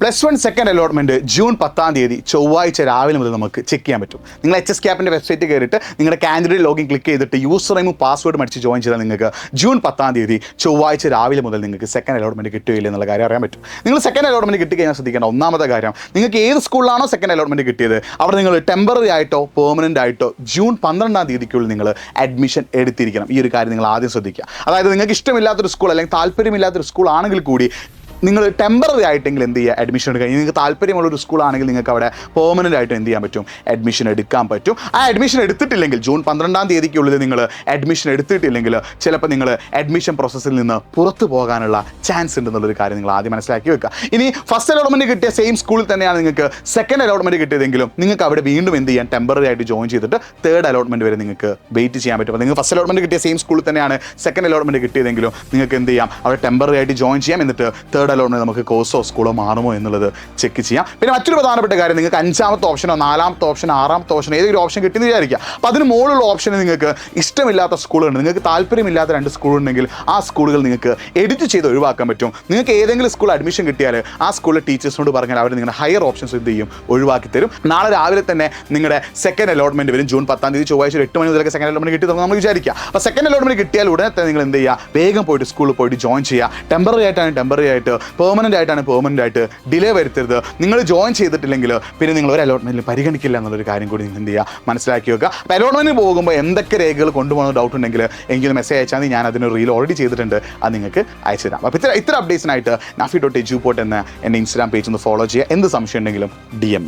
+1 second allotment June 10 ചൊവ്വാഴ്ച രാവിലെ മുതൽ നമുക്ക് ചെക്ക് ചെയ്യാൻ പറ്റും. നിങ്ങൾ HSCAPൻ്റെ വെബ്സൈറ്റ് കയറിയിട്ട് നിങ്ങളുടെ കാൻഡിഡേറ്റ് ലോഗിൻ ക്ലിക്ക് ചെയ്തിട്ട് യൂസർ നെയിമും പാസ്വേഡും അടിച്ച് ജോയിൻ ചെയ്താൽ നിങ്ങൾക്ക് ജൂൺ 10 ചൊവ്വാഴ്ച രാവിലെ മുതൽ നിങ്ങൾക്ക് സെക്കൻഡ് അലോട്ട്മെൻറ്റ് കിട്ടുകയില്ല എന്നുള്ള കാര്യം അറിയാൻ പറ്റും. നിങ്ങൾ സെക്കൻഡ് അലോട്ട്മെൻറ്റ് കിട്ടിക്കഴിഞ്ഞാൽ ശ്രദ്ധിക്കേണ്ട ഒന്നാമത്തെ കാര്യം, നിങ്ങൾക്ക് ഏത് സ്കൂളിലാണോ സെക്കൻഡ് അലോട്ട്മെൻറ്റ് കിട്ടിയത് അവിടെ നിങ്ങൾ ടെമ്പററി ആയിട്ടോ പെർമനൻ്റ് ആയിട്ടോ ജൂൺ 12 നിങ്ങൾ അഡ്മിഷൻ എടുത്തിരിക്കണം. ഈ ഒരു കാര്യം നിങ്ങൾ ആദ്യം ശ്രദ്ധിക്കുക. അതായത് നിങ്ങൾക്ക് ഇഷ്ടമില്ലാത്തൊരു സ്കൂൾ അല്ലെങ്കിൽ താല്പര്യമില്ലാത്തൊരു സ്കൂൾ ആണെങ്കിൽ കൂടി നിങ്ങൾ ടെമ്പററി ആയിട്ടെങ്കിൽ എന്ത് ചെയ്യുക, അഡ്മിഷൻ എടുക്കുക. നിങ്ങൾക്ക് താല്പര്യമുള്ളൊരു സ്കൂളാണെങ്കിൽ നിങ്ങൾക്ക് അവിടെ പെർമനൻ്റ് ആയിട്ട് എന്ത് ചെയ്യാൻ പറ്റും, അഡ്മിഷൻ എടുക്കാൻ പറ്റും. ആ അഡ്മിഷൻ എടുത്തിട്ടില്ലെങ്കിൽ ജൂൺ 12 നിങ്ങൾ അഡ്മിഷൻ എടുത്തിട്ടില്ലെങ്കിൽ ചിലപ്പോൾ നിങ്ങൾ അഡ്മിഷൻ പ്രോസസ്സിൽ നിന്ന് പുറത്തു പോകാനുള്ള ചാൻസ് ഉണ്ടെന്നുള്ളൊരു കാര്യം നിങ്ങൾ ആദ്യം മനസ്സിലാക്കി വെക്കുക. ഇനി ഫസ്റ്റ് അലോട്ട്മെൻറ്റ് കിട്ടിയ സെയിം സ്കൂളിൽ തന്നെയാണ് നിങ്ങൾക്ക് സെക്കൻഡ് അലോട്ട്മെൻറ്റ് കിട്ടിയതെങ്കിലും നിങ്ങൾക്ക് അവിടെ വീണ്ടും എന്ത് ചെയ്യാൻ, ടെമ്പററി ആയിട്ട് ജോയിൻ ചെയ്തിട്ട് തേർഡ് അലോട്ട്മെൻറ്റ് വരെ നിങ്ങൾക്ക് വെയിറ്റ് ചെയ്യാൻ പറ്റും. അപ്പോൾ നിങ്ങൾ ഫസ്റ്റ് അലോട്ട്മെൻറ്റ് കിട്ടിയ സെയിം സ്കൂളിൽ തന്നെയാണ് സെക്കൻഡ് അലോട്ട്മെൻറ്റ് കിട്ടിയതെങ്കിലും നിങ്ങൾക്ക് എന്ത് ചെയ്യാം, അവിടെ ടെമ്പററി ആയിട്ട് ജോയിൻ ചെയ്യാം. എന്നിട്ട് തേർഡ് അലോട്ട്മെൻറ്റ് നമുക്ക് കോഴ്സോ സ്കൂളോ മാറുമോ എന്നുള്ളത് ചെക്ക് ചെയ്യാം. പിന്നെ മറ്റൊരു പ്രധാനപ്പെട്ട കാര്യം, നിങ്ങൾക്ക് 5ാമത്തെ ഓപ്ഷനോ 4ാമത്തെ ഓപ്ഷനോ 6ാമത്തെ ഓപ്ഷനോ ഏതൊരു ഓപ്ഷൻ കിട്ടിയെന്ന് വിചാരിക്കുക. അപ്പോൾ അതിന് മുകളിലുള്ള ഓപ്ഷന് നിങ്ങൾക്ക് ഇഷ്ടമില്ലാത്ത സ്കൂളുണ്ട്, നിങ്ങൾക്ക് താല്പര്യമില്ലാത്ത 2 സ്കൂളുണ്ടെങ്കിൽ ആ സ്കൂളുകൾ നിങ്ങൾക്ക് എഡിറ്റ് ചെയ്ത് ഒഴിവാക്കാൻ പറ്റും. നിങ്ങൾക്ക് ഏതെങ്കിലും സ്കൂൾ അഡ്മിഷൻ കിട്ടിയാൽ ആ സ്കൂളിലെ ടീച്ചേഴ്സിനോട് പറഞ്ഞാൽ അവർ നിങ്ങളുടെ ഹയർ ഓപ്ഷൻസ് എന്ത് ചെയ്യും, ഒഴിവാക്കി തരും. നാളെ രാവിലെ തന്നെ നിങ്ങളുടെ സെക്കൻഡ് അലോട്ട്മെൻറ്റ് വരും. ജൂൺ 10 ചൊവ്വാഴ്ച 8 മണി മുതലൊക്കെ സെക്കൻഡ് അലോട്ട്മെൻറ്റ് കിട്ടി നമ്മൾ വിചാരിക്കുക. അപ്പോൾ സെക്കൻഡ് അലോട്ട്മെൻറ്റ് കിട്ടിയാൽ ഉടനെ തന്നെ നിങ്ങൾ എന്ത് ചെയ്യുക, വേഗം പോയിട്ട് സ്കൂളിൽ പോയിട്ട് ജോയിൻ ചെയ്യുക. ടെമ്പററി ആയിട്ടാണ് ടെമ്പററി ആയിട്ട്, പെർമനൻ്റ് ആയിട്ടാണ് പെർമനൻ്റ് ആയിട്ട്, ഡിലേ വരുത്തരുത്. നിങ്ങൾ ജോയിൻ ചെയ്തിട്ടില്ലെങ്കിൽ പിന്നെ നിങ്ങൾ ഒരു അലോട്ട്മെൻറ്റിൽ പരിഗണിക്കില്ല എന്നുള്ളൊരു കാര്യം കൂടി നിങ്ങൾ എന്ത് ചെയ്യുക, മനസ്സിലാക്കി വെക്കുക. അപ്പോൾ അലോട്ട്മെൻറ്റിന് പോകുമ്പോൾ എന്തൊക്കെ രേഖകൾ കൊണ്ടുപോകുന്ന ഡൗട്ട് ഉണ്ടെങ്കിൽ എനിക്കൊന്ന് മെസ്സേജ് അയച്ചാൽ ഞാൻ അതിന് റീൽ ഓൾറെഡി ചെയ്തിട്ടുണ്ട്, അത് നിങ്ങൾക്ക് അയച്ചു തരാം. അപ്പോൾ ഇത്ര അപ്ഡേറ്റ്സിനായിട്ട് nafi.edu എന്ന എൻ്റെ ഇൻസ്റ്റാഗ്രാം പേജ് ഒന്ന് ഫോളോ ചെയ്യുക. എന്ത് സംശയം ഉണ്ടെങ്കിലും DM